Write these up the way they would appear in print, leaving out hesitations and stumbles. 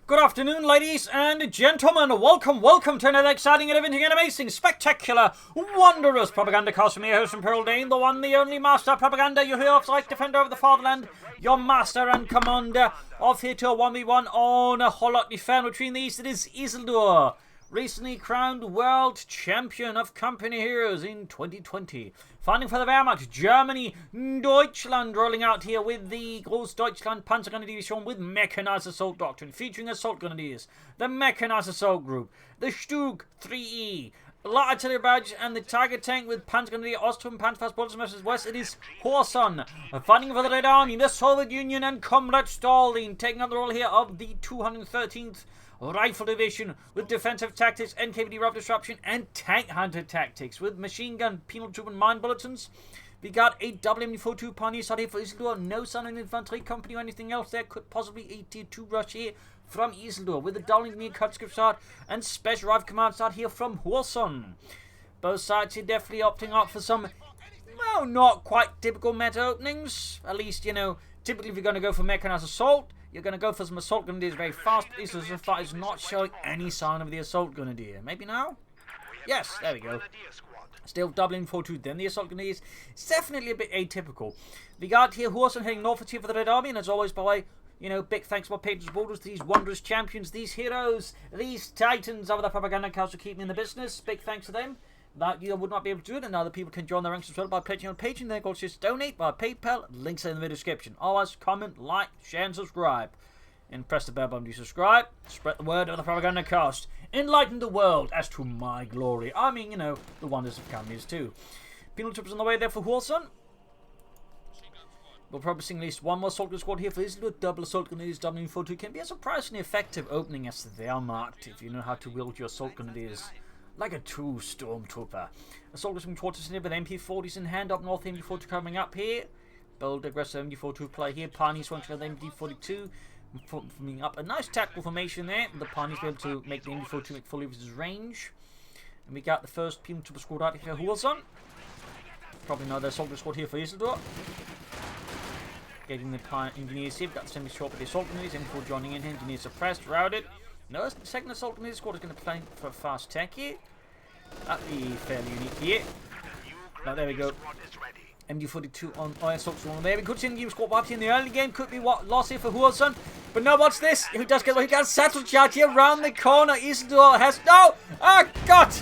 Good afternoon, ladies and gentlemen. Welcome to another exciting and amazing, spectacular, wondrous Propagandacast from me, Hurson Dane, the one, the only master of propaganda, your hero's like defender of the fatherland, your master and commander of here to a 1v1 on Kholodny Ferma. Between these, it is Isildur, recently crowned world champion of company heroes in 2020. Fighting for the Wehrmacht, Germany, Deutschland, rolling out here with the Großdeutschland Panzergrenadier with Mechanized Assault Doctrine, featuring Assault Grenadiers, the Mechanized Assault Group, the Stug 3E, light artillery badge, and the Tiger tank with Panzergrenadier Ostrom, Panzerfaust, Bolzenmessers West. It is Hurson, fighting for the Red Army, the Soviet Union, and Comrade Stalin, taking up the role here of the 213th Rifle Division with defensive tactics, NKVD rough disruption, and tank hunter tactics with machine gun, penal tube, and mine bulletins. We got a WM42 Pioneer side here for Isildur. No sign of an infantry company or anything else there. Could possibly a tier 2 rush here from Isildur with a Engineer conscript side and Special Rifle Command side here from Hurson. Both sides here definitely opting out for some, well, not quite typical meta openings. At least, you know, typically if you're going to go for Mechanized Assault, you're going to go for some Assault Grenadiers very fast. Isildur so is not showing any sign of the Assault Grenadier. Maybe now? Yes, there we go. Still WM42, then the Assault Grenadiers. It's definitely a bit atypical. We got here Hurson heading northwards here for the Red Army, and as always, by the way, you know, big thanks to my patrons, supporters, these wondrous champions, these heroes, these titans of the Propagandacast who keep me in the business. Big thanks to them. That you would not be able to do it, and other people can join the ranks as well by pledging on Patreon. Then, of course, just donate by PayPal. Links are in the video description. Always comment, like, share, and subscribe. And press the bell button to subscribe. Spread the word of the Propagandacast. Enlighten the world as to my glory. I mean, you know, the wonders of companies too. Penal troops on the way there for Hurson. We'll probably see at least one more soldier squad here for Isildur. Double Assault Grenadiers, WM42 can be a surprisingly effective opening as the Wehrmacht if you know how to wield your Assault Grenadiers like a true stormtrooper. Assault is moving towards us here with MP40s in hand. Up north, MP42 coming up here. Bold, aggressive MP42 play here. Pioneers once again, MP42 forming up a nice tactical formation there. The Pioneers be able to make the MP42 make fully of his range. And we got the first Penal Trooper squad out here for Hurson. Probably another soldier squad here for Isildur. Getting the engineers here. We've got the semi-short with the Assault Grenadiers. MP4 joining in here. Engineers suppressed, routed. No, the second Assault Grenadier squad is going to play for fast tech here. That'd be fairly unique here. Now there we go. MD42 on Assault Squad. There we could see the squad up here in the early game. Could be what loss here for Hurson. But no, what's this? Who does get he got a satchel charge here around the corner. Isildur has no. Oh God!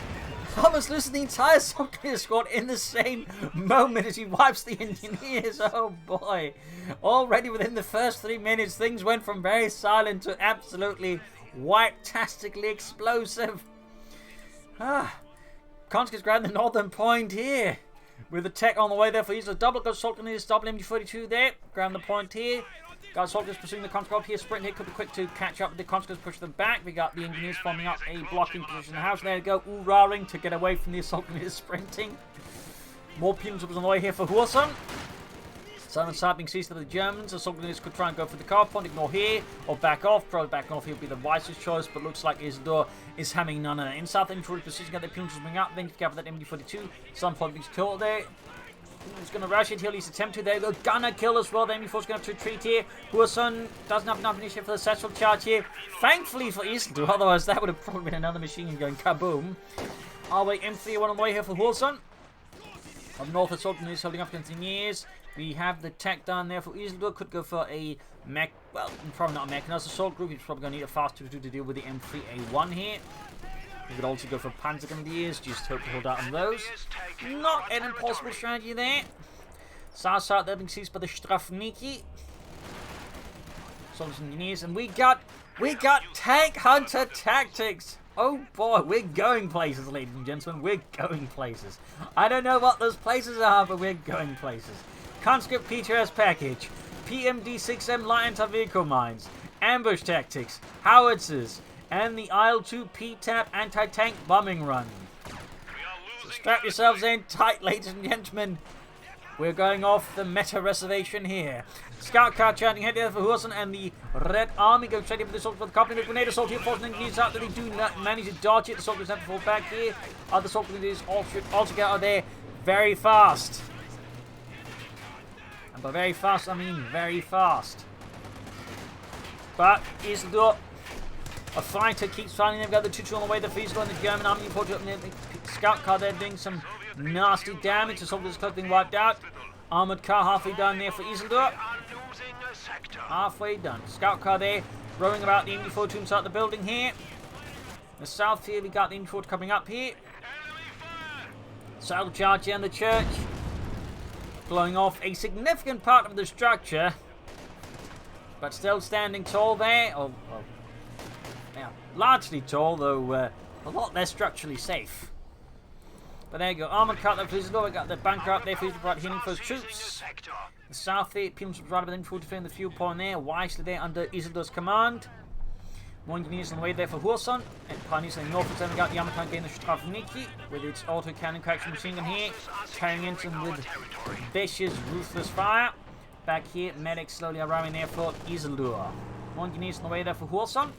Almost losing the entire Assault Grenadier squad in the same moment as he wipes the engineers. Oh boy! Already within the first 3 minutes, things went from very silent to absolutely white-tastically explosive. Conscripts grab the northern point here. With the tech on the way there for Isildur. Double Assault Grenadiers, double MD42 there. Grab the point here. Got Assault Grenadiers pursuing the conscripts here. Sprint here could be quick to catch up with the conscripts, push them back. We got the engineers forming up a blocking position in the house. There we go. Ooh-rahing to get away from the Assault Grenadiers sprinting. More penal troops on the way here for Hurson. Southern side being seized by the Germans. Assault Grenadiers could try and go for the car point, ignore here, or back off. Probably back off here would be the wisest choice, but looks like Isildur is having none of that. In south, infantry position, got the penal troops bring up, then to cover that MD42. Some point being killed there. He's going to rush it, he'll at least attempt to. There we go, gonna kill as well. The MD4 is going to have to retreat here. Hurson doesn't have enough initiative for the satchel charge here. Thankfully for Isildur, otherwise that would have probably been another machine gun going kaboom. Our way M3 on the way here for Hurson. Up north, Assault Grenadiers holding up against the engineers. We have the tech down there for Isildur. Could go for a mech, well, probably not a Mechanized Assault Group. He's probably going to need a fast 2 to deal with the M3A1 here. We could also go for Panzer Grenadiers. Just hope to hold out on those. Not an impossible strategy there. South side there being seized by the Strafniki. Soldiers and engineers. And we got tank hunter tactics. Oh boy, we're going places, ladies and gentlemen. We're going places. I don't know what those places are, but we're going places. Conscript PTS package, PMD-6M light anti-vehicle mines, ambush tactics, howitzers, and the IL-2 PTAP anti-tank bombing run. So strap yourselves in tight, ladies and gentlemen. We're going off the meta reservation here. Scout car charging head there for Hurson and the Red Army go straight in for the assault for the company. The grenade assault here forcing the needs out that they do not manage to dodge it. The soldiers have to fall back here. Other soldiers also get out of there very fast. And by very fast, I mean very fast. But Isildur A fighter keeps finding. They've got the 2-2 on the way. The Friesel and the German army. The scout car there doing some nasty damage. The soldiers close being wiped out. Armored car halfway done there for Isildur. Halfway done. Scout car there. Rowing about the MG42 inside the building here. The south here, we got the MG42 coming up here. Saddle charge here in the church. Blowing off a significant part of the structure. But still standing tall there. Yeah, largely tall, though a lot less structurally safe. But there you go. Armored car there for Isildur. We got the bunker up there for Isildur healing for his troops. The south there, Pims was right about the MG42 defending the fuel point there. Wisely there under Isildur's command. More engineers on the way there for Hurson. And pioneers in the north, then we got the armored tank getting the Strafniki with its auto-cannon craction machine gun here. Carrying into them with vicious, ruthless fire. Back here, medics slowly arriving there for Isildur. More engineers on the way there for Hurson.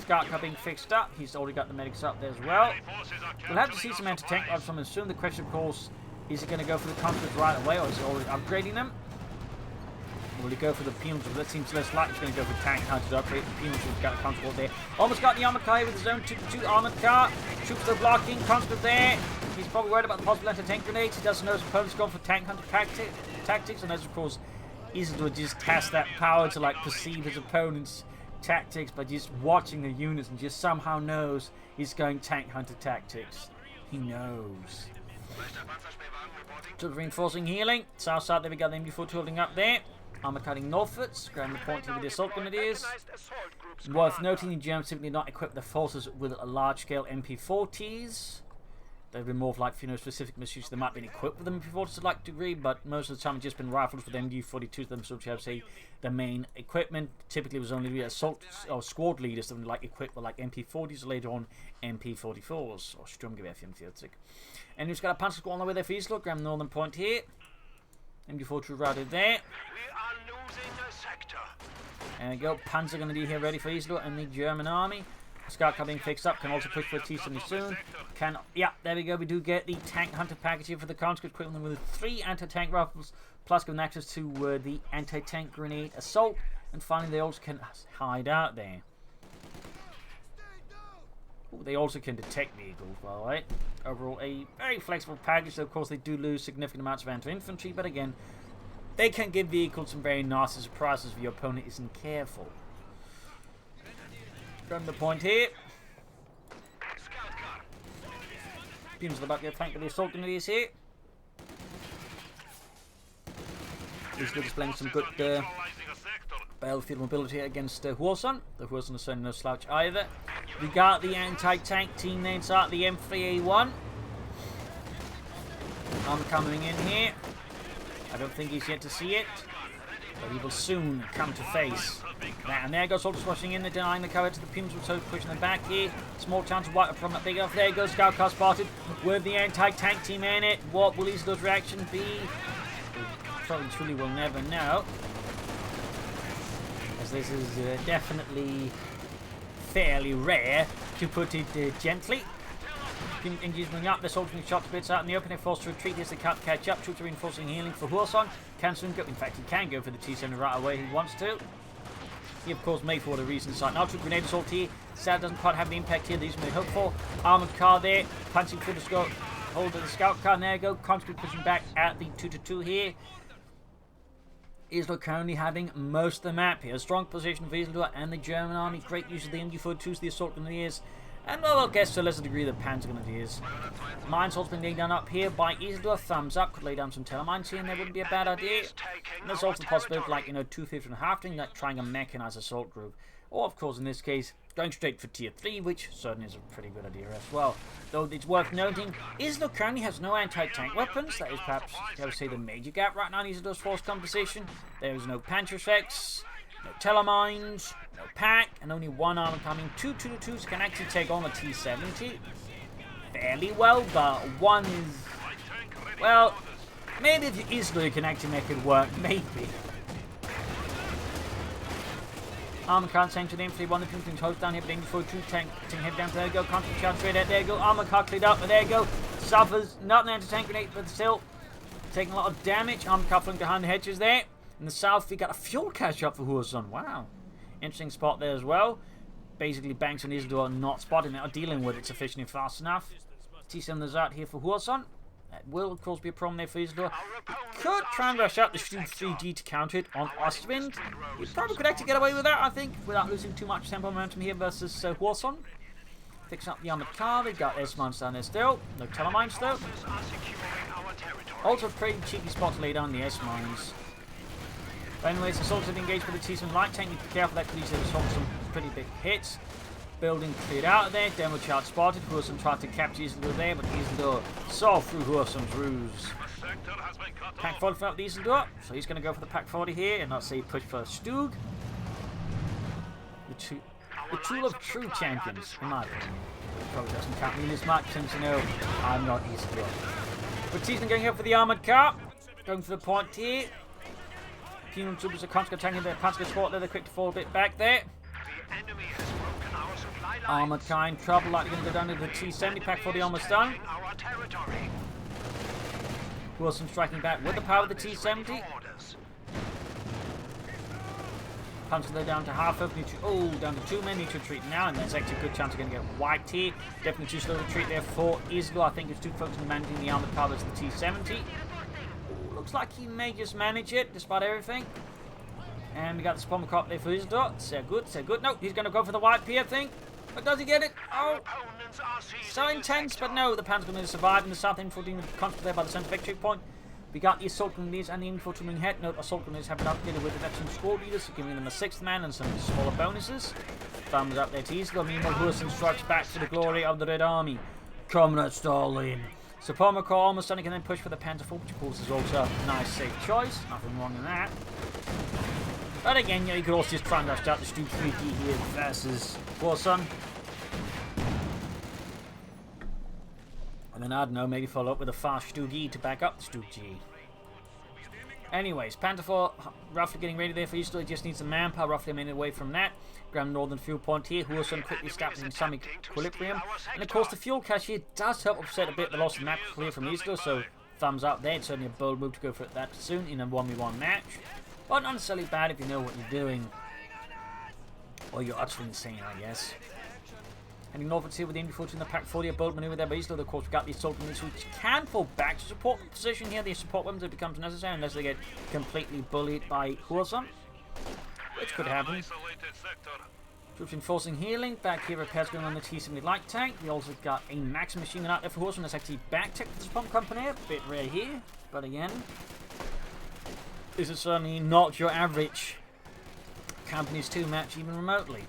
Scout car being fixed up. He's already got the medics up there as well. We'll have to see some anti-tank rifles from him soon. The question, of course, is he going to go for the conscripts right away, or is he already upgrading them? Or will he go for the Piums? That seems less likely. He's going to go for tank hunter to upgrade the Piums. We've got a conscript there. Almost got the armored car here with his own 2-2 armored car. Troops are blocking. Conscript there. He's probably worried about the possible anti-tank grenades. He doesn't know his opponent's going for tank hunter tactics. And as of course, Isildur just has that power to like perceive his opponent's tactics by just watching the units and just somehow knows he's going tank hunter tactics. He knows. Troops reinforcing healing. South side there we got the MG42 holding up there. Armor cutting northwards. Grabbing the point here with the assault grenadiers. Worth noting the Germans simply not equip their forces with large scale MP40s. They've been more of like, specific missions. They might have been equipped with them MP40s to like degree, but most of the time it's just been rifles with MG42s themselves, which have, say, the main equipment. Typically it was only the assault or squad leaders that were like equipped with like MP40s, or later on MP44s, or Sturmgewehr 44. And we've got a Panzer squad on the way there for Isildur. Grab the northern point here. MG42 routed there. There we go. Panzer going to be here ready for Isildur and the German army. Scout car being fixed up. Can also push for a T-70 soon. Yeah, there we go. We do get the tank hunter package here for the conscript, equipping them with 3 anti-tank rifles, plus giving access to the anti-tank grenade assault. And finally, they also can hide out there. Ooh, they also can detect vehicles, by the way. Overall, a very flexible package. So of course, they do lose significant amounts of anti-infantry, but again, they can give vehicles some very nasty surprises if your opponent isn't careful. From the point here. Beams at the back there, flank with the assault grenadiers here. He's displaying some good battlefield mobility against Hurson. The Hurson is certainly no slouch either. We got the anti-tank team there inside the M3A1. I'm coming in here. I don't think he's yet to see it, but he will soon come to face that. And there goes soldiers rushing in, they're denying the cover to the Pims, so pushing them back here. Small chance of wipe from that big off. There goes scout car spotted with the anti-tank team in it. What will Isildur's reaction be? We probably truly will never know, as this is definitely fairly rare, to put it gently. Engagement up, the soldiers being shot to bits out in the open. They're forced to retreat as they can't catch up. Troops are reinforcing healing for Hurson. Can soon go, in fact, he can go for the T-70 right away. He wants to. He, of course, may for whatever reason side. Now, troop grenade assault here. Sad doesn't quite have the impact here that he's made hope for. Armored car there, punching through the scout. Hold of the scout car. And there you go. Conscript pushing back at the 2-2 here. Isildur currently having most of the map here. A strong position of Isildur and the German army. Great use of the MG42s, the assault grenadiers. And well, I guess to a lesser degree the Panzer Grenadiers. Mine assault's been laid down up here by Isildur. Thumbs up. Could lay down some telemines here and that wouldn't be a bad idea. And there's also the possibility of, like, 250 and a half, like trying a mechanized assault group. Or, of course, in this case, going straight for tier 3, which certainly is a pretty good idea as well. Though it's worth noting, Isildur currently has no anti-tank weapons. That is perhaps, I would say, the major gap right now in Isildur's force composition. There is no Panzerschrecks, no telemines, no pack, and only one armor coming. 2 2-2s can actually take on the T-70 fairly well, but one is, well, maybe if Isildur can actually make it work, maybe. Armor car tank to the M3A1, the Pimp holds down here, but MG42 tank head down, there you go, constant charge straight out, there you go, armor car cleared up, but there you go, suffers, not an anti-tank grenade, but still taking a lot of damage. Armor car flying behind the hedges there. In the south, we got a fuel catch up for Hurson. Wow. Interesting spot there as well. basically banks on Isildur not spotting it or dealing with it sufficiently fast enough. T7 is out here for Hurson. That will, of course, be a problem there for Isildur. He could try and rush out the Stug 3D to counter it on Ostwind. He probably could actually get away with that, I think, without losing too much tempo momentum here versus Hurson. Fixing up the armored car. They've got S-mines down there still. No telemines, though. Also, a pretty cheeky spot to lay down the S-mines. But anyways, the soldiers have engaged with the T7 light tank. Need to be careful that because he's got some pretty big hits. Building cleared out of there. Demo chart spotted. Hurson tried to capture Isildur there, but Isildur saw through Hurson's ruse. Pack 40 out the Isildur, so he's going to go for the Pack 40 here, and not say push for Stug. The tool of true champions, in my opinion. Probably doesn't count me this much since you know I'm not Isildur. But T7 going up for the armored car, going for the point here. Penal troopers are constantly attacking their Panzer sport there. They're quick to fall a bit back there. Armored car in trouble, likely going to go down to the T70. Pack 40 almost done. Wilson striking back with the power of the T70. Panzer they're down to half of. Down to 2 men. Need to retreat now, and there's actually a good chance they're going to get wiped here. Definitely too slow retreat there for Isildur. I think it's too focused on managing the armored car versus the T70. Looks like he may just manage it despite everything. And we got the spawn cop there for Isildur. So good. No, he's going to go for the wipe here, I think. But does he get it? Oh, so intense, but no, the Pan's going to survive in the south infantry constantly there by the center victory point. We got the assault grenadiers and the infantryman head. Note, assault grenadiers have been updated with reduction squad leaders, so giving them a 6th man and some smaller bonuses. Thumbs up there to Isildur. Meanwhile, Hurson strikes back for the glory of the Red Army. Comrade Stalin. So Pomako almost done, can then push for the Panzer IV, which of course is also a nice safe choice. Nothing wrong in that. But again, you could also just try and rush out the Stug 3D here versus Hurson. And then, I don't know, maybe follow up with a fast Stug E to back up the Stug G. Anyways, Panther 4 roughly getting ready there for Isildur. He just needs some manpower, roughly a minute away from that. Grand Northern fuel point here. Hurson quickly establishing some equilibrium. And of course, the fuel cache here does help offset a bit the loss of map clear from Isildur, so thumbs up there. It's certainly a bold move to go for that soon in a 1v1 match. But not necessarily bad if you know what you're doing. Or you're utterly insane, I guess. Heading northwards here with the infantry in the Pack 40, a bold maneuver there by Isildur. Of course, we've got the assault units which can fall back to support the position here. The support weapons if it becomes necessary unless they get completely bullied by Hurson, which could happen. Troops enforcing healing. Back here, repairs going on the T-70 light tank. We also got a max machine gun out there for Hurson. That's actually back tech for this pump company. A bit rare here, but again, this is certainly not your average Companies 2 match even remotely.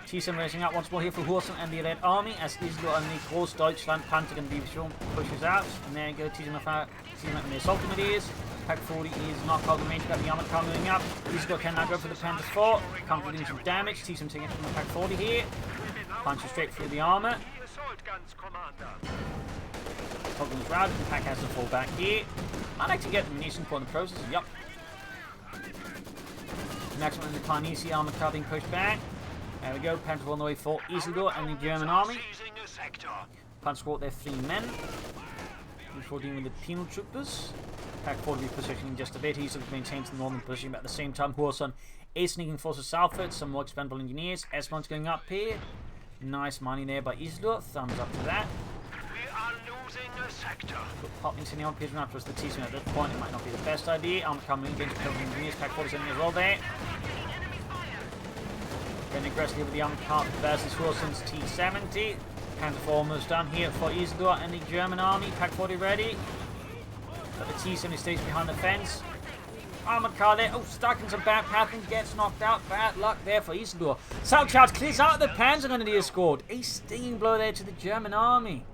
T7 racing out once more here for Hurson and the Red Army as Isildur and the Großdeutschland Panzerdivision pushes out. And there you go, T7 and the assault grenadiers. Pack 40 is not called the range, got the armored car moving up. Isildur can now go for the Panzer 4. Comes doing some damage. T7 taking it from the Pack 40 here. Punches straight through the armor. Toggling's routed, the Pack has to fall back here. Might actually get the munition for the process. Yup. Next one is the Parnesi armored car being pushed back. There we go, Panzer on the way for Isildur and the German army. Panzer squad there 3 men. Before dealing with the penal troopers. Pack 40 positioning just a bit. Isildur maintains the northern position, but at the same time, Hurson is sneaking forces southward. Some more expendable engineers. S-one's going up here. Nice mining there by Isildur. Thumbs up to that. We are losing a sector. Popping to the on pigeon after the T-7 at this point. It might not be the best idea. Armored coming against the engineers. Pack 40 sending as well there. Getting aggressively with the armored car versus Hurson's T-70. Panzer 4 almost done here for Isildur and the German army. Pack 40 ready. But the T-70 stays behind the fence. Armored car there. Oh, stuck in some bad pathing. Gets knocked out. Bad luck there for Isildur. South charge clears out the Panzer Grenadier scored. A stinging blow there to the German army.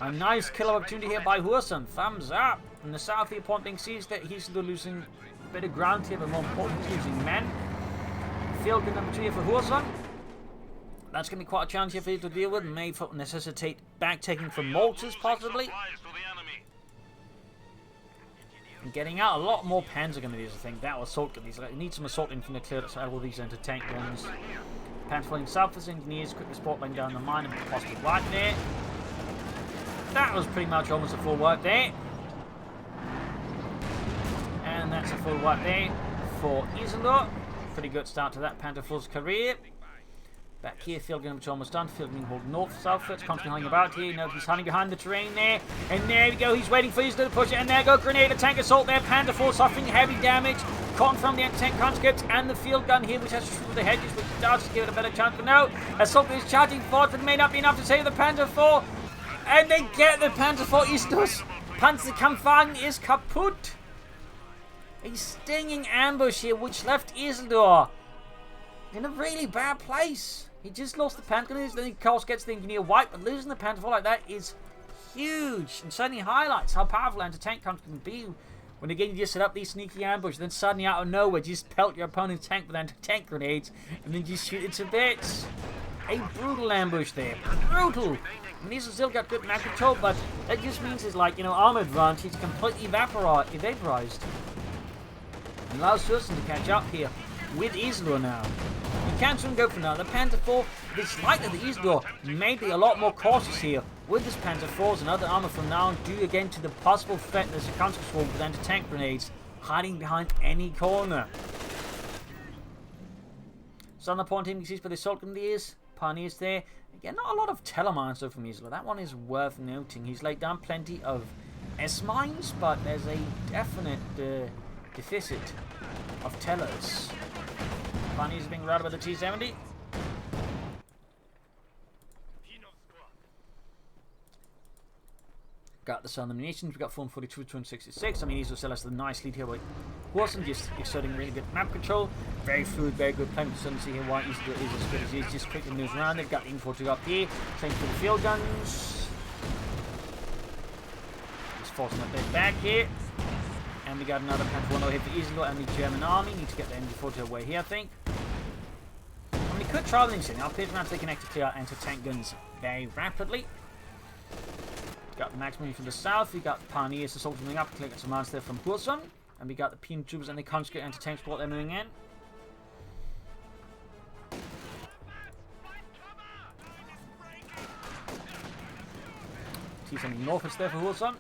A nice kill opportunity here by Hurson. Thumbs up. And the south here point being seized that Isildur losing a bit of ground here, but more importantly losing men. Field good number 2 here for Hurson. That's going to be quite a challenge here for you to deal with. May necessitate back taking from Maltas possibly. And getting out a lot more Panzer Grenadiers, I think. That was assault grenadiers. Like, you need some assault infantry to clear out all these anti-tank guns. Panzer flying south as engineers, quickly spot laying down the mine and possibly right there. That was pretty much almost a full work there. And And that's a full wipe there for Isildur. Pretty good start to that Panther 4's career. Back here, field gun which almost done. Field gun hold north, south. It's constantly hanging about here. No, he's hiding behind the terrain there. And there we go. He's waiting for Isildur to push it. And there go grenade tank assault there. Panther 4 suffering heavy damage. Caught from the anti-tank conscripts and the field gun here, which has through the hedges, which does give it a better chance. But no, assault is charging forward, but it may not be enough to save the Panther 4. And they get the Panther 4. Isildur's Panzerkampfwagen is kaputt. A stinging ambush here, which left Isildur in a really bad place. He just lost the Panther, then he of course gets the engineer wiped, but losing the Panther 4 like that is huge, and certainly highlights how powerful anti-tank can be when again you just set up these sneaky ambushes, then suddenly out of nowhere just pelt your opponent's tank with anti-tank grenades, and then just shoot it to bits. A brutal ambush there, brutal. And these have still got good map control, but that just means his armor advantage is completely vaporized. And allows Hurson to catch up here with Isildur now. You can't soon go for now. The Panther 4, it's likely that Isildur may be a lot more cautious here with this Panther 4s and other armor from now on, due again to the possible threat there's a counter swarm with anti-tank grenades hiding behind any corner. So on the point team, you see for the assault grenadiers, pioneers there. Again, not a lot of telemines though from Isildur. That one is worth noting. He's laid down plenty of S-mines, but there's a definite deficit of tellers. Pioneers being routed by the T-70. Got the Southern Nations. We got 442, 266. I mean, Isildur still has the nice lead here with Hurson, just exerting really good map control. Very fluid, very good playing. You can see here why Isildur is as good as he is. Just quickly moves around. They've got the info to go up here. Same for the field guns. Just forcing a bit back here. And we got another Panther 1 here for Isildur and the German army. Need to get the MG40 away here, I think. And we could try this in. Our page maps they connect to clear out anti-tank guns very rapidly. Got the maximum from the south. We got the pioneers assault moving up, clicking some monsters there from Hurson. And we got the PM troops and the conscript anti-tank support they're moving in. T-70 north is there for Hurson.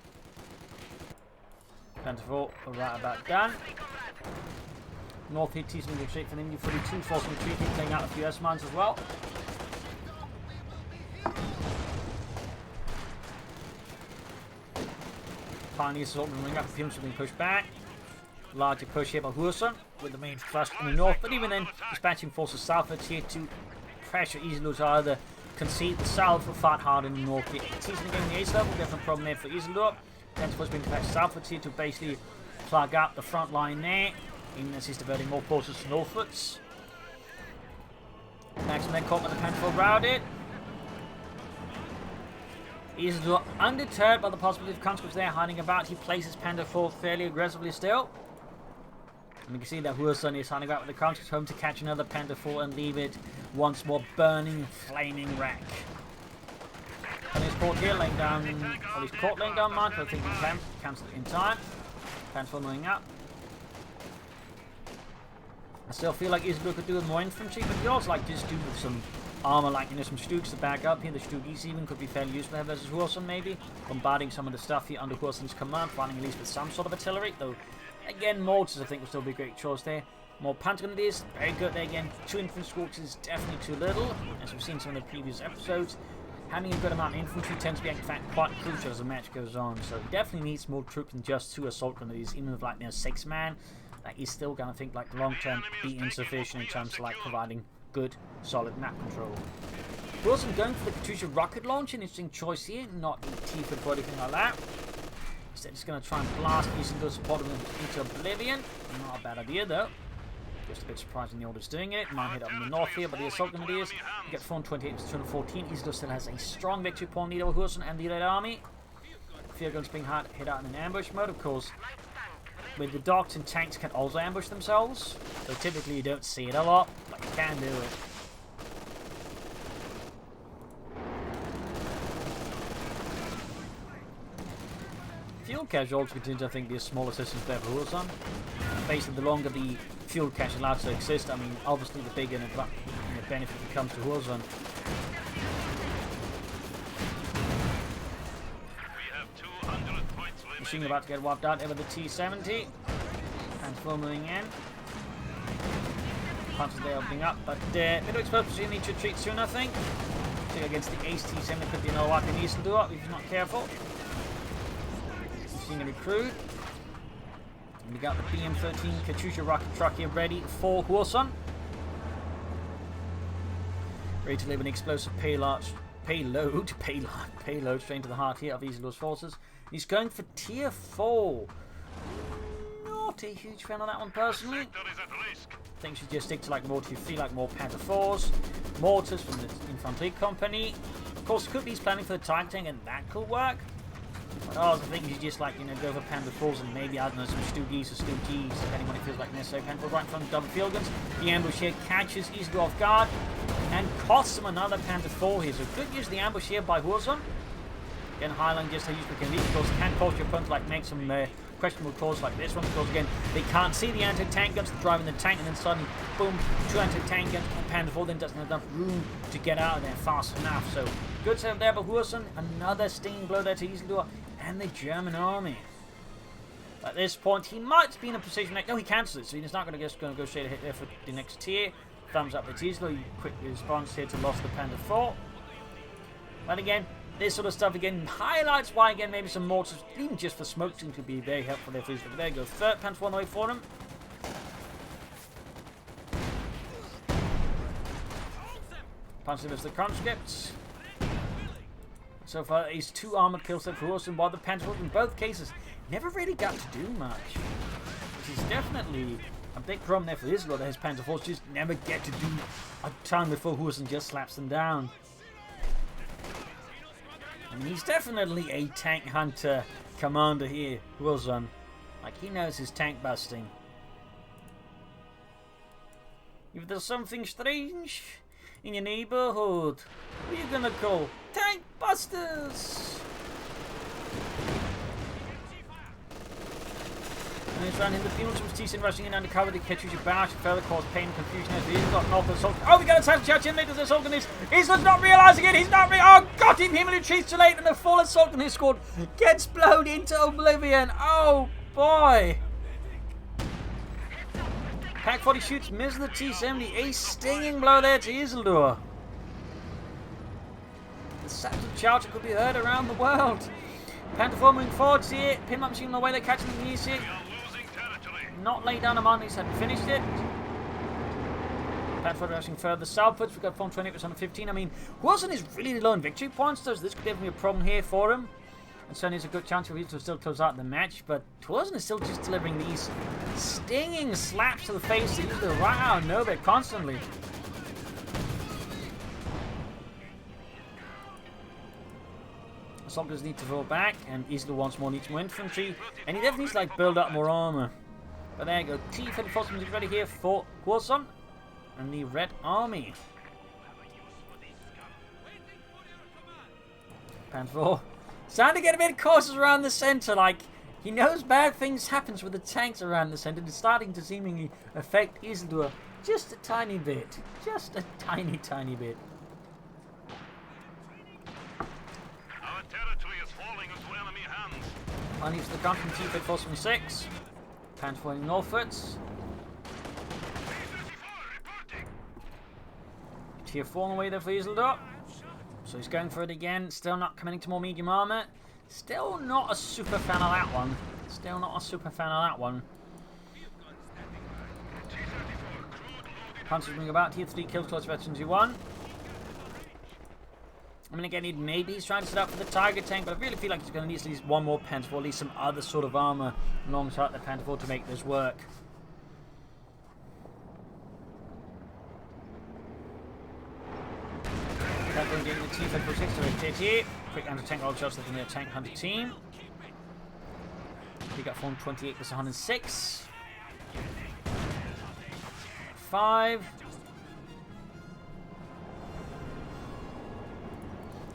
Panther 4 right about done. North here, T-70 retreat for the MG42, forcing retreating, playing out a few S-mines as well. Pioneers assault moving up, PMs being pushed back. Larger push here by Hurson with the main thrust in the north, but even then, dispatching forces southwards here to pressure Isildur to either concede the south or fight hard in the north here. T-70 getting the ace level, definitely a problem there for Isildur. Panther 4's being dispatched southwards here to basically plug up the front line there, even as he's diverting more forces northwards. Next man caught by the Panther 4 routed. Isildur, undeterred by the possibility of conscripts there hiding about, he places Panther 4 fairly aggressively still. And you can see that Hurson is hiding about with the conscripts home to catch another Panther 4 and leave it once more burning, flaming wreck. And he's caught here, laying down, well, he's caught laying down mark, but I think he can cancel it in time. Panther 4 moving up. I still feel like Isildur could do with more infantry, but he also like just do with some armor, like some Stugs to back up here. The Stugis even could be fairly useful versus Hurson, maybe bombarding some of the stuff here under Hurson's command, finding at least with some sort of artillery. Though again, mortars I think will still be a great choice there. More Panther grenadiers, very good there again. 2 infantry squawks is definitely too little, as we've seen in some of the previous episodes. Having a good amount of infantry tends to be in fact quite crucial as the match goes on. So he definitely needs more troops than just 2 assault grenadiers, even with like 6 man. That is still gonna think like long term be insufficient in terms of like providing good, solid map control. Hurson going for the Katusha rocket launch, an interesting choice here, not T-foot or anything like that. Instead, just going to try and blast Isildur supporting them into oblivion. Not a bad idea though. Just a bit surprising the order's doing it. Might hit up in the north here, but the assault grenadiers get 428 to 214. Isildur still has a strong victory point leader with Hurson and the Allied army. Field guns being hit out in an ambush mode, of course. With the docks and tanks can also ambush themselves, so typically you don't see it a lot, but you can do it. Fuel casualties continue to, I think, be a small assistance there for Hurson. Basically, the longer the fuel cache allowed to exist, I mean, obviously the bigger the benefit that comes to Hurson. Machine about to get wiped out over the T-70. Panther moving in. Panthers there opening up, but middle explosives need to retreat soon, I think. So against the Ace T7, there could be no wipe in Isildur if he's not careful. He's seeing a recruit. And we got the BM-13 Katyusha rocket truck here ready for Hurson. Ready to deliver an explosive payload straight into the heart here of Isildur's forces. He's going for tier 4. Not a huge fan of that one personally. I think should just stick to like more tier 3, like more Panther 4s, mortars from the infantry company. Of course, could be he's planning for the Tiger tank, and that could work. But I think you should just like go for Panther 4s and maybe I don't know some Stoogies or Stoogies, depending on what it feels like necessary. Panther 4 right in front of double field guns. The ambush here catches Isildur off guard and costs him another Panther 4 here. So good use of the ambush here by Hurson. Again, Highland just how useful can be because it can cause your opponent like make some questionable calls like this one because again they can't see the anti-tank guns driving the tank and then suddenly boom, 2 anti-tank guns and Panther 4 then doesn't have enough room to get out of there fast enough. So good save there by Hurson. Another stinging blow there to Isildur and the German army. At this point he might be in a position like no, he cancels it, so he's not going to go straight ahead there for the next tier. Thumbs up to Isildur. He quickly responds here to loss the Panther 4. But again, this sort of stuff again highlights why again maybe some mortars, even just for smoke, seem to be very helpful there for Isildur. There you go, third Panther 4 on the way for him. Panther delivers the conscripts. So far, he's 2 armored kills there for Hurson, while the Panther 4 in both cases never really got to do much. Which is definitely a big problem there for Isildur, that his Panther 4s just never get to do a ton before Hurson just slaps them down. I mean, he's definitely a tank hunter commander here, Hurson. Like, he knows his tank busting. If there's something strange in your neighborhood, what are you gonna call? Tank busters! And he's running the fields from T-Sin rushing in undercover to catch your barrage and further cause pain and confusion as he's got an awful assault. Oh, we got a time to charge in later assault on this. Isildur's not realizing it. He's not oh, got him. Him retreats too late and the full assault on his squad gets blown into oblivion. Oh, boy. Pack 40 shoots, missing the T-70. A stinging blow there to Isildur. The sounds of charging could be heard around the world. Panther 4 moving forwards here. Pinlock machine on the way, they're catching the knees here. Not laid down a man, he's hadn't finished it. Panther 4 rushing further southwards. We've got 428 on 15. I mean, Hurson is really low in victory points, so this could definitely be a problem here for him. And certainly there's a good chance for him to still close out the match, but Hurson is still just delivering these stinging slaps to the face. He's the right out of nowhere constantly. Soldiers need to fall back, and Isildur once more needs more infantry, and he definitely needs to like build up more armor. But there you go, T-34 is ready here for Hurson and the Red Army. Panther 4 starting to get a bit cautious around the center, like he knows bad things happens with the tanks around the center. It's starting to seemingly affect Isildur just a tiny bit, just a tiny bit. Only to the gun from T-34 from 6. Panther 4 northwards. Tier 4 on the way there for Isildur. So he's going for it again. Still not committing to more medium armor. Still not a super fan of that one. Still not a super fan of that one. Panthers bring about. Tier 3 kills close veterans you won. I mean, again, maybe he's trying to set up for the Tiger tank, but I really feel like he's going to need at least one more Panther 4, at least some other sort of armor alongside the Panther 4 to make this work. Panther getting the T-34 6 to rotate here. Quick anti-tank roll shots from the tank hunter team. We got 428 versus 106. 5.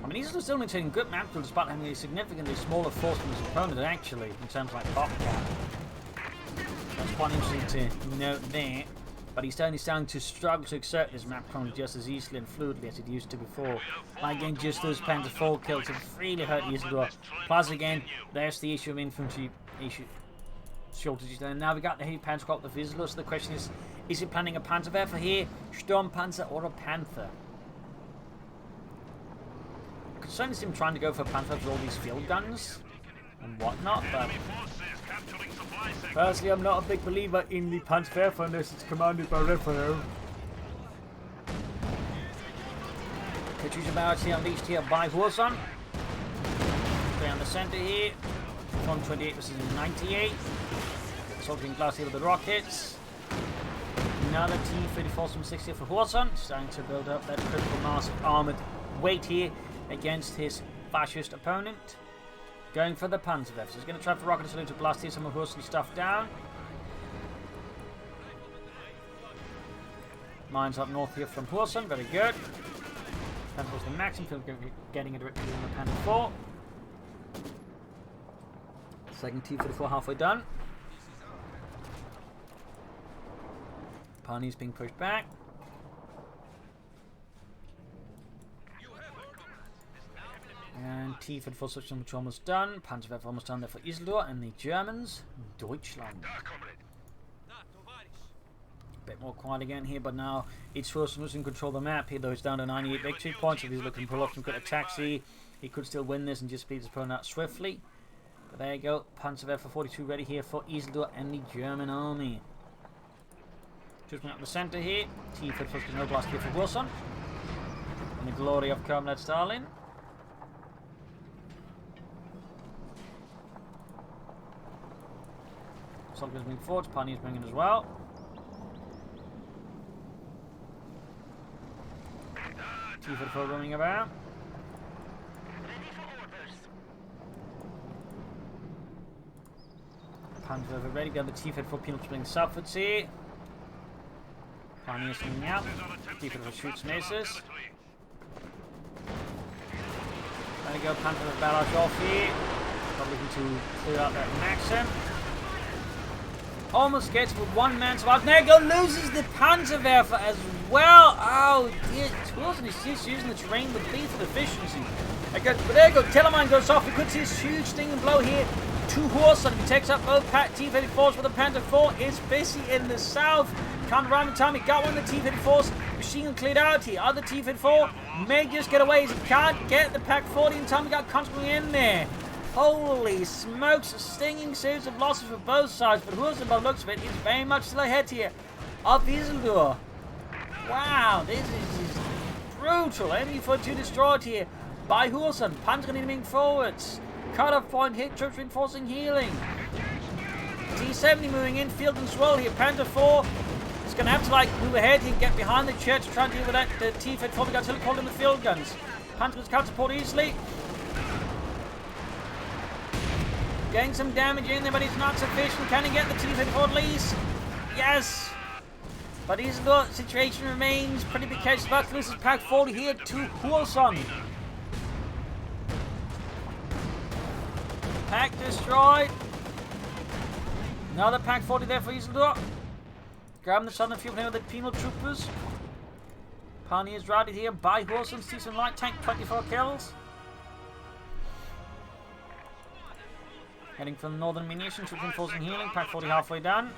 I mean, he's still maintaining good map control despite having a significantly smaller force than his opponent, actually, in terms of like pop cap. That's quite interesting to note there. But he's starting to struggle to exert his map control just as easily and fluidly as it used to before. Again, just those Panther 4 kills have really hurt Isildur. Plus, again, there's the issue of infantry shortages there. Now we got the heavy Panzer got the Isildur. So the question is he planning a Panzerwerfer here, Sturmpanzer, or a Panther? I could certainly see him trying to go for a Panther with all these field guns and whatnot, but personally, I'm not a big believer in the Panzerwerfer unless it's commanded by Raphael. Katyusha barracks here unleashed here by Hurson. Down the centre here. From 28 versus 98. Assaulting glass here with the rockets. Another T-34 from 60 for Hurson. Starting to build up that critical mass of armoured weight here against his fascist opponent. Going for the Panzerwerfer. So he's going to try for rocket salute to blast here some of Hurson's stuff down. Mines up north here from Hurson. Very good. Panther was the maximum, getting it directly on the Panther 4. Second T-34 halfway done. Parney's being pushed back. And T-34 section which almost done. Panzerwerfer almost done there for Isildur and the Germans. Deutschland. Bit more quiet again here, but now it's Hurson who's in control of the map here, though it's down to 98 victory points. If he's looking to pull off some good attacks here, he could still win this and just beat his opponent out swiftly. But there you go, Panzerwerfer 42 ready here for Isildur and the German army. Just went up the centre here. T-34 with no blast here for Hurson. And the glory of Comrade Stalin. Soldiers moving forward, Pani is bringing as well. T-34 roaming about. Panzerwerfer ready, got the T-34 penal spring southwards here. Pani is swinging out. T-34 shoots misses. There we go, Panzerwerfer barrage off here. Probably looking to clear out that Maxim. Almost gets with one man survives. There you go, loses the Panzerwerfer as well. Oh dear, Hurson is just using the terrain with lethal efficiency. But there you go, Tellermine goes off. We could see a huge stinging blow here to Hurson. He takes up both T-34s with the Panther 4. Is busy in the south. Can't around the time. He got one of the T-34s. Machine gun cleared out here. Other T-34 may just get away as he can't get the Pack 40 in time. He got constantly in there. Holy smokes, a stinging series of losses for both sides, but Hurson, by the looks of it, is very much still ahead here of Isildur. Wow, this is brutal. Enemy 42 destroyed here by Hurson. Panzer moving forwards. Cut-off point hit, troops reinforcing healing. T-70 moving in, field and swirl here. Panther 4 is going to have to move ahead here and get behind the church, try and deal with that. The T-34 got to hold in the field guns. Panther can't support easily. Getting some damage in there, but it's not sufficient. Can he get the T-34 at least? Yes! But Isildur's situation remains pretty precarious. About to lose his Pack 40 here to Hurson. Pack destroyed. Another Pack 40 there for Isildur. Grabbing the southern field with the penal troopers. Pani is routed here by Hurson. Sees some light tank, 24 kills. Heading from northern munitions, troop reinforcing healing. Pack 40 halfway done.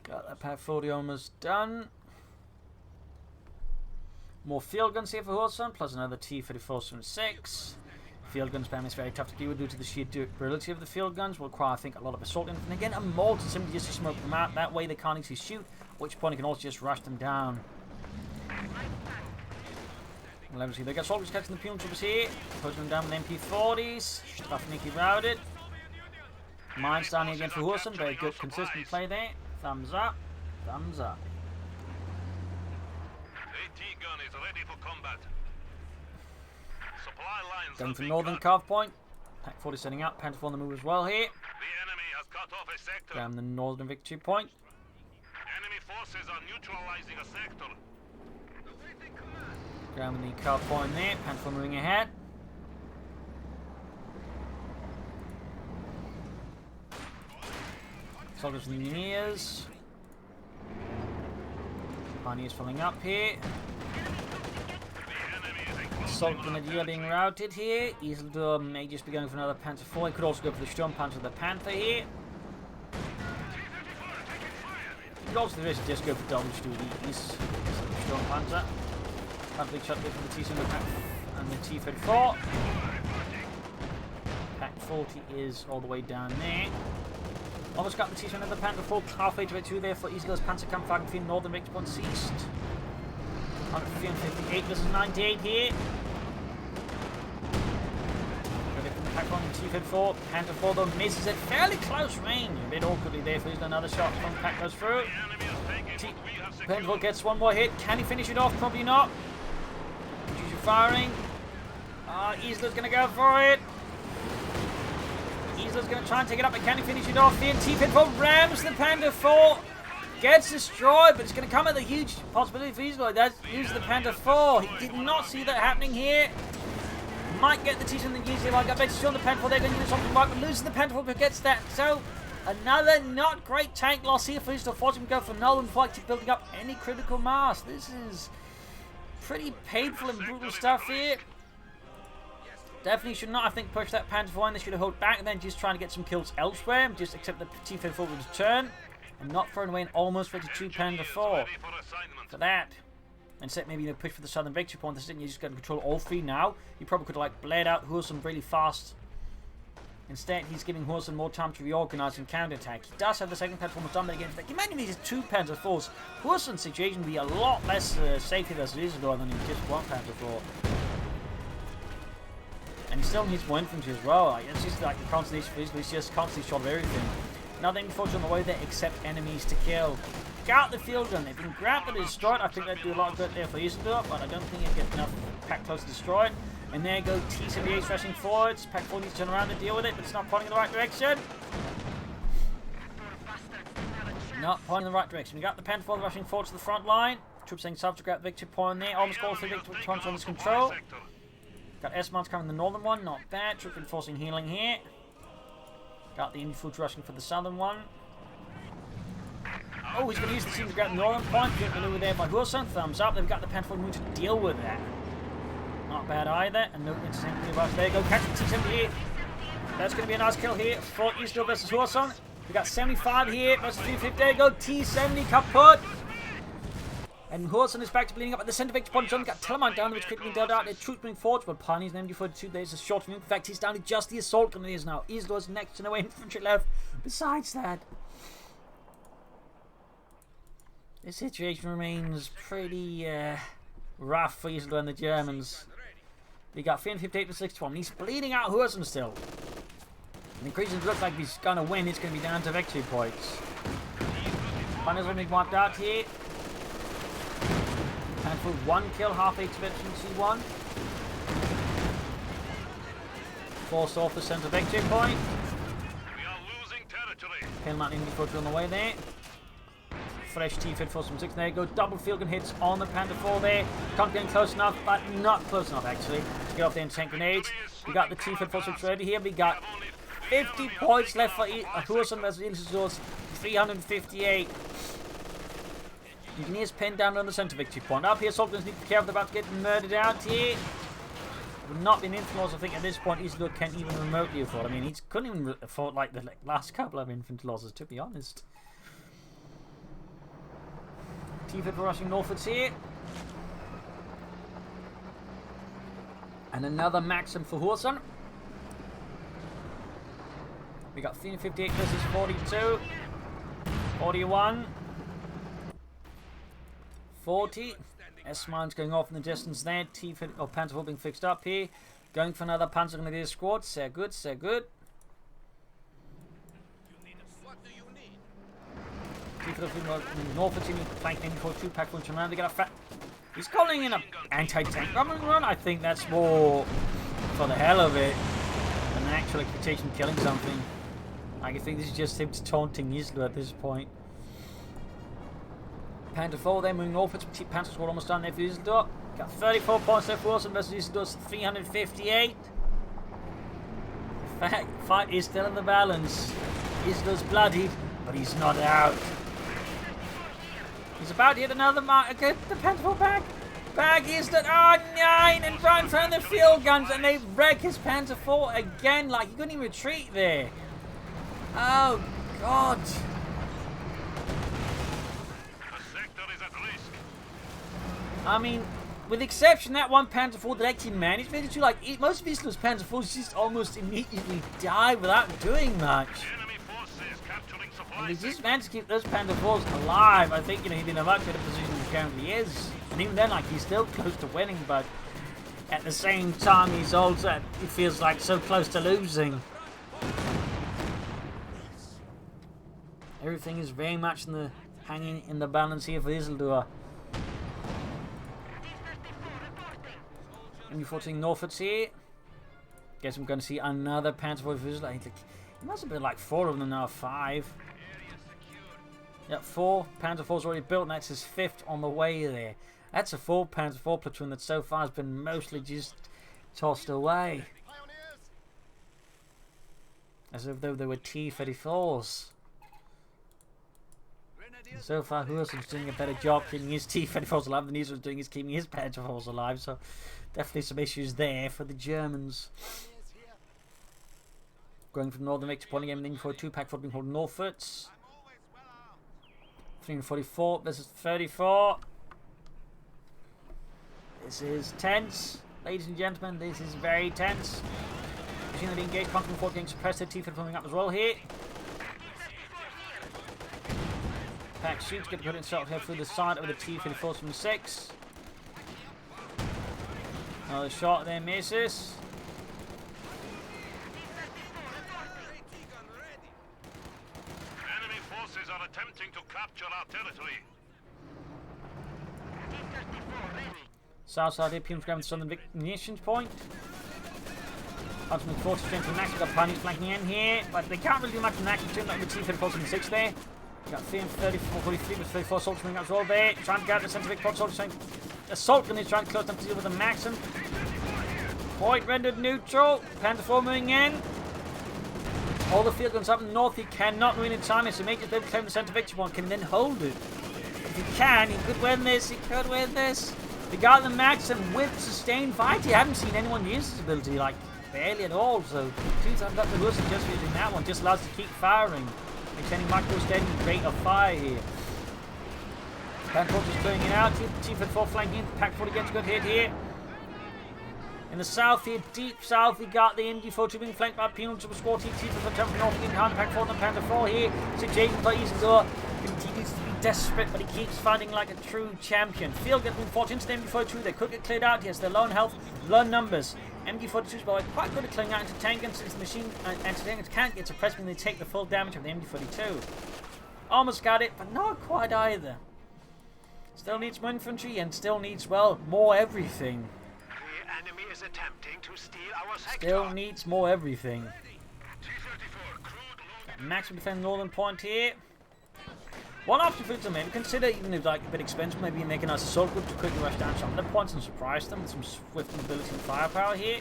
Got that Pack 40 almost done. More field guns here for Hurson, plus another T-34 from 6. Field gun spam is very tough to deal with due to the sheer durability of the field guns. Will require, I think, a lot of assault. And again, a mole to simply just smoke them out. That way they can't easily shoot, at which point you can also just rush them down. Well, obviously, they got soldiers catching the penal troopers here. Pushing them down with MP40s. Strafniki routed. Mines down here again for Hurson. Very good, consistent play there. Thumbs up. Thumbs up. AT gun is ready for combat. Supply lines Going for northern carve point. Pack 40 setting up. Panther 4 on the move as well here. The enemy has cut off a sector. Down the northern victory point. Enemy forces are neutralizing a sector. Down with the carve point there. Panther 4 moving ahead. Soldiers from the engineers. Pioneers filling up here. Assault Grenadier being routed here. Isildur may just be going for another Panther 4. He could also go for the Sturm Panzer of the Panther here. He could also just go for damage to these Sturm Panzer. Can't big shot there from the T-7 and the T-34. Pack 40 is all the way down there. Almost got the T-7 and the Panther 4. Halfway to it 2 there for Isildur's Panzerkampfwagen for Northern Richmond ceased. 158 versus 98 here. Got it from the Pack 1 and T-34. Panther 4 though misses at fairly close range. A bit awkwardly there for another shot from the Pack goes through. Panther 4 gets one more hit. Can he finish it off? Probably not. Producer firing. Isildur's going to go for it. Isildur's going to try and take it up, but can he finish it off? The T-34 rams the Panther 4. Gets destroyed, but it's going to come at a huge possibility for Isildur. That uses the Panther 4. He did not see that happening here. Might get the T-7 that usually like. I bet he's on the Panther 4. They're going to do something right, but loses the Panther 4, but gets that. So, another not great tank loss here for Isildur. Forcing him to go for null and before actually building up any critical mass. This is pretty painful and brutal stuff here. Definitely should not, I think, push that Panther 4 in. They should have held back and then just trying to get some kills elsewhere. Just accept the T-34 will return. And not throwing away an almost 52 Panther 4 for that. Instead, maybe push for the southern victory point. This isn't, you just got to control all three now. You probably could have like bled out Hurson really fast. Instead, he's giving Hurson more time to reorganize and counterattack. He does have the second Panther 4 done, but again, if you imagine these 2 Panther 4s, Hurson's situation would be a lot less safe here as it is than in just 1 Panther 4. And he still needs more infantry as well. Like, it's just like the concentration for Isildur. He's just constantly shot of everything. Nothing fortunate on the way there except enemies to kill. Got the field gun. They've been grabbed and destroyed. I think that'd do a lot of good there for Isildur, but I don't think it'd get enough Pack close to destroy it. And there go T-78s rushing forwards. Pack 4 needs to turn around and deal with it, but it's not pointing in the right direction. Not pointing in the right direction. We got the Panther 4 rushing forward to the front line. Troops saying self to grab victory point there. Almost all 3 victory points on this control. Got S-Mons coming the northern one. Not bad. Troop enforcing healing here. Got the infantry rushing for the southern one. Oh, he's going to use the team to grab the northern point. Good maneuver there by Hurson. Thumbs up. They've got the Panther 4 moving to deal with that. Not bad either. And no incident. There you go. Catch the T-78. That's going to be a nice kill here for Isildur versus Hurson. We got 75 here versus 350. There you go. T-70 kaput. And Hurson is back to bleeding up at the centre victory point. John got Telemann down, which quickly dealt out. Their troops moving forward, but Pioneer's named you for 2 days. A short move. In fact, he's down to just the assault grenadiers now. Isildur's next to no infantry left. Besides that, this situation remains pretty rough for Isildur and the Germans. We got 358 to 61. He's bleeding out Hurson still. And increasingly looks like he's going to win. It's going to be down to victory points. Pioneers are being wiped out here. And for 1 kill, half expedition C1. Forced off the centre victory point. We are losing territory. Pillman infantry on the way there. Fresh T-Fit for some 6. There you go. Double field gun hits on the Panther 4 there. Can't get close enough, but not close enough actually. To get off there and tank grenades. We got the T-Fit for 6 ready here. We got 50 points left for Hurson versus Isildur's 358. You can hear his pen down on the centre victory point. Up here, Soldiers need to be careful. They're about to get murdered out here. Would not be an infantry, I think, at this point. Isildur can't even remotely afford. I mean, he couldn't even afford like the last couple of infantry losses, to be honest. T-Fit rushing northwards here. And another Maxim for Hurson. We got 358 versus 42. 41. 40. S-Mine's going off in the distance there. T-Fit or Panther 4 being fixed up here. Going for another Panzer Grenadier squad. Sehr good, sehr good. T-Fit northwards team flanking in for 2 Pack 1 around. They got a fat. He's calling in an anti-tank run. I think that's more for the hell of it than an actual expectation of killing something. I think this is just him taunting Isildur at this point. Panther 4 there moving northwards. Panther squad almost done there for Isildur. Got 34 points left for Hurson versus Isildur's 358. The fight is still in the balance. Isildur's bloodied, but he's not out. He's about to hit another mark. Get the Panther 4 back. Back is that. Oh, 9! And Brian found the field guns and they wreck his Panzer IV again. Like, he couldn't even retreat there. Oh, God. The sector is at risk. I mean, with the exception that one Panzer IV that actually managed to, like, most of Isildur's Panzer IVs just almost immediately die without doing much. Enemy forces capturing supply And he sector. just managed to keep those Panzer IVs alive. I think, he'd be in a much better position than he currently is. And even then, like, he's still close to winning, but at the same time, he's also, he feels like so close to losing. Everything is very much hanging in the balance here for Isildur. MD14 Norfolk's here. Guess I'm going to see another Panzer IV Isildur. Like, it must have been like 4 of them now, 5. Yep, 4 Panzer IVs already built, and that's his 5th on the way there. That's a 4 Panzer IV platoon that so far has been mostly just tossed away. As if though they were T-34s. So far, Hurson's doing a better job keeping his T-34s alive than Israel's doing is keeping his Panzer IVs alive, so definitely some issues there for the Germans. Going from Northern Victor, pointing everything for a 2-pack for being called Norfolks. 344 versus 34. This is tense, ladies and gentlemen. This is very tense. Machine that engaged, Conquering Fort getting suppressed. T-54 coming up as well here. Pack shoots, get to put itself here through the side of the T-54s from 6. Another shot there misses. Enemy forces are attempting to capture our territory. South side here, Pumes grabbing the southern munitions point. Ultimate force strength from Max. We've got Pioneers flanking in here, but they can't really do much from Max between the T-54s from 6 there. We've got 334, 43 with 34 soldiers coming up as well there. Trying to get the centre Vic pod soldiers trying. Assault gun is trying to close them to deal with the Maxim. Point rendered neutral. Panzer IV moving in. All the field guns up in the north. He cannot win in time. It's a major to claim the centre victory point. Can he then hold it? If he can, he could win this. He could win this. The guy the Maxim with sustained fight. You haven't seen anyone use this ability, like, barely at all. So, 2 times up the Hurson just using that one. Just allows to keep firing. Extending micro steady rate of fire here. Panzer just clearing it out. T-54 flanking. Pack 40 gets a good hit here. In the south here, deep south, we got the MD42 being flanked by Penal Super Squad. T-54 jumping off in hand. Pack 4 and Panzer 4 here. Situation for Isildur continues to be desperate, but he keeps fighting like a true champion. Field getting fought into the MD42. They could get cleared out. Yes, they're low in health, low in numbers. MD42s, by the way, quite good at clearing out into tank, and since the machine anti-tankers can't get suppressed when they take the full damage of the MD42. Almost got it, but not quite either. Still needs more infantry and still needs, well, more everything. The enemy is attempting to steal our sector. Still needs more everything. Max will defend Northern Point here. One option for them, maybe consider, even if like a bit expensive, maybe make a nice assault group to quickly rush down some of the points and surprise them with some swift mobility and firepower here.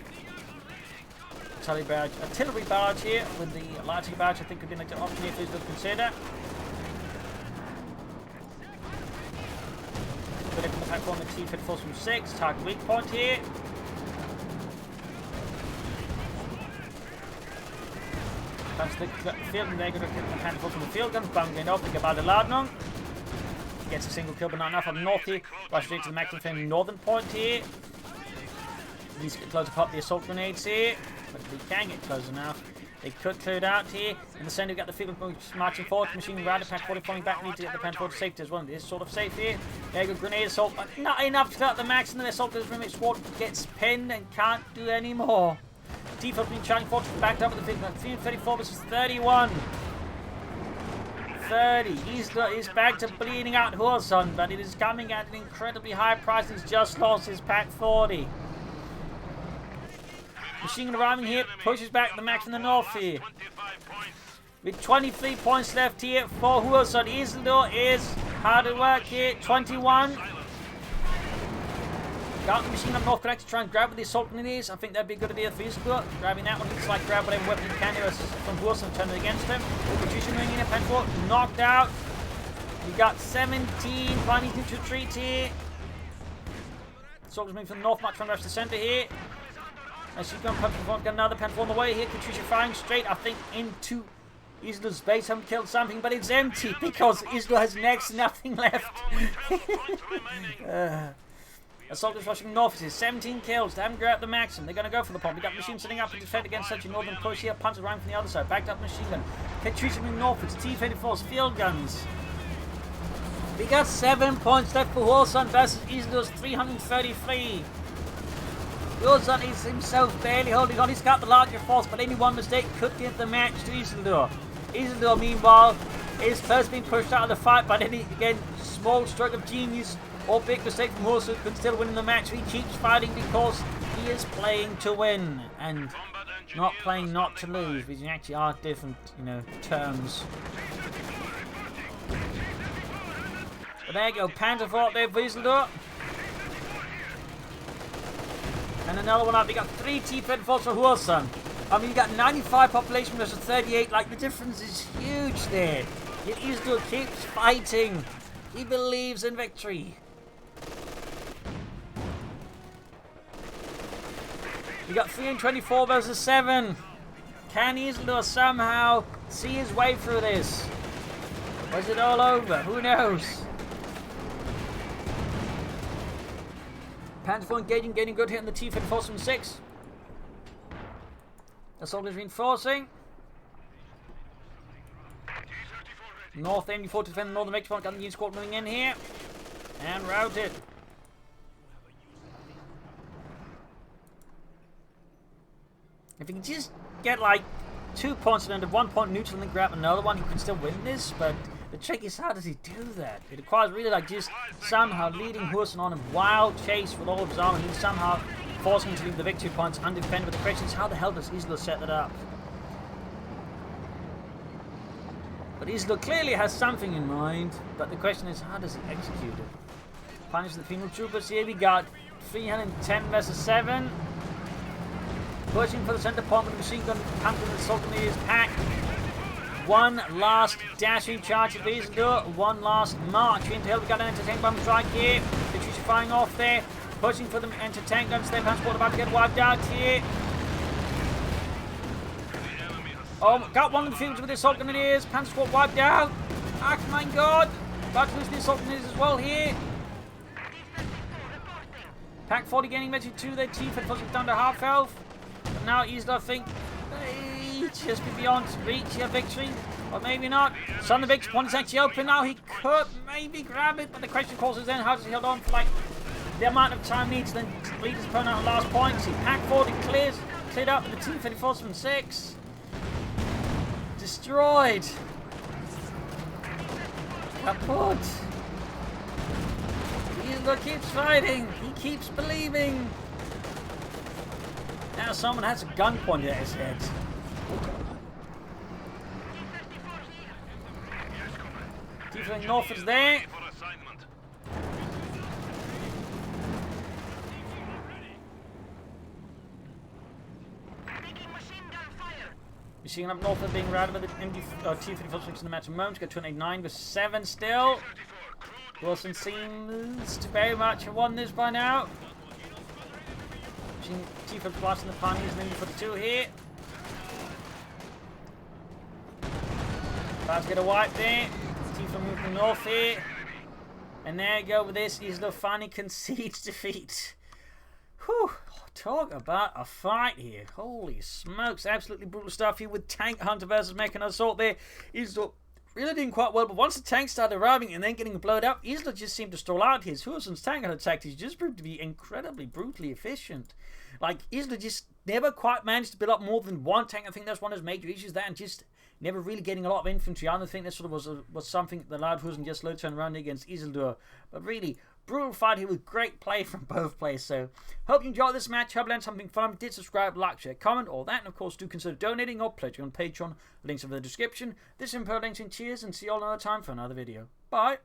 Artillery barrage here with the lighting barrage, I think could be an option here for you to consider. Bit of attack on the T-54 from 6, target weak point here. Comes the field and they're going to get the handful from the field guns. Bam going off, they get by the Ladnung. Gets a single kill, but not enough on the north here. Rush straight to the Maxim defending northern point here. Needs to get close to pop the assault grenades here. But they can get close enough. They could clear it out here. In the centre, we've got the field marching forward. Machine rider pack 40 falling back. Need to get the Panzer IV to safety as well. It is sort of safe here. There you go, grenade assault, but not enough to cut the Max, and the assault squad gets pinned and can't do any more. T-54 being charging forward, backed up with the 34 versus 31. 30. Isildur is back to bleeding out Hurson, but it is coming at an incredibly high price. He's just lost his pack 40. Machine gun arriving here, pushes back the Max in the north here. With 23 points left here for Hurson. Isildur is hard at work here. 21. Got the machine gun north correct to try and grab with the assault grenades. I think that'd be a good idea for Isildur. Grabbing that one, looks like grab whatever weapon you can here from Hurson and turn it against him. Producer moving in at Penfort, knocked out. We got 17 finding to retreat here. Soldiers moving from the north, march from the rest of the centre here. As she's going to get another Panther on the way here. Katusha firing straight, I think, into Isildur's base. Haven't killed something, but it's empty because Isildur has next to nothing left. Assaulters rushing north. It is 17 kills. They haven't grabbed the maximum. They're going to go for the pump. We got machine setting up to defend against such a northern push here. Punches around from the other side. Backed up machine gun. Katusha moving north. It's T-34's field guns. We got 7 points left for Hurson versus Isildur's 333. Hurson is himself barely holding on. He's got the larger force, but any one mistake could give the match to Isildur. Isildur, meanwhile, is first being pushed out of the fight, but any, again, small stroke of genius or big mistake from Hurson can still win in the match. He keeps fighting because he is playing to win and not playing not to lose, which actually are different, terms. But there you go, Panther fought there for Isildur. And another one up. We got 3 T-34s for Hurson. I mean, you got 95 population versus 38. Like, the difference is huge there. Yet Isildur keeps fighting. He believes in victory. We got 324 versus 7. Can Isildur somehow see his way through this? Or is it all over? Who knows? Panther engaging, getting good hit on the T-34 from 6. Assault is reinforcing. North aiming forward to defend the northern point. Got the Union squad moving in here. And routed. If he can just get like 2 points and end of 1 point neutral and then grab another one, he can still win this, but the trick is, how does he do that? It requires really like just somehow leading Hurson on a wild chase with all of his armor and somehow forcing him to leave the victory points undefended. But the question is, how the hell does Isildur set that up? But Isildur clearly has something in mind, but the question is, how does he execute it? Punish the female troopers here. We got 310 versus 7. Pushing for the center point with the machine gun. Panther and assault is packed. One last dashing charge of Isildur. One last march into hill. We got an anti-tank bomb strike here. Katusha firing off there. Pushing for the anti-tank guns. Their transport about to get wiped out here. Oh, got one of the fields with the assault grenadiers. Panther squad wiped out. Oh my god. About to lose the assault grenadiers as well here. Pack 40 gaining measure 2. Their T-34 down to half health. But now Isildur, I think, just be beyond reach of victory, or maybe not. Son the victory point is actually open now. He could maybe grab it, but the question calls is then, how does he hold on for like the amount of time needs to then lead his opponent on last points? He pack 40 cleared up with the T-34s from 6. Destroyed. Kaput. Isildur keeps fighting. He keeps believing. Now someone has a gun pointed at his head. T-34 north is there. Machine gun up north are being routed by the T-34 in the match at the moment. Got 289 with 7 still. Wilson seems to very much have won this by now. T-34 blasting the pioneers and then for the 2 here. About to get a wipe there. T-34 moving north here. And there you go with this. Isildur finally concedes defeat. Whew. Talk about a fight here. Holy smokes. Absolutely brutal stuff here with Tank Hunter versus Mechanized Assault there. Isildur really doing quite well, but once the tanks started arriving and then getting blown up, Isildur just seemed to stall out. His Hurson's tank hunter tactics just proved to be incredibly brutally efficient. Like, Isildur just never quite managed to build up more than one tank. I think that's one of his major issues there, and just never really getting a lot of infantry. I don't think that sort of was something that allowed Hurson just slow turn around against Isildur. But really, brutal fight here with great play from both players. So, hope you enjoyed this match. Hope you learned something fun. Did subscribe, like, share, comment, all that. And of course, do consider donating or pledging on Patreon. Links are in the description. This is Imperial Links, and cheers, and see you all another time for another video. Bye.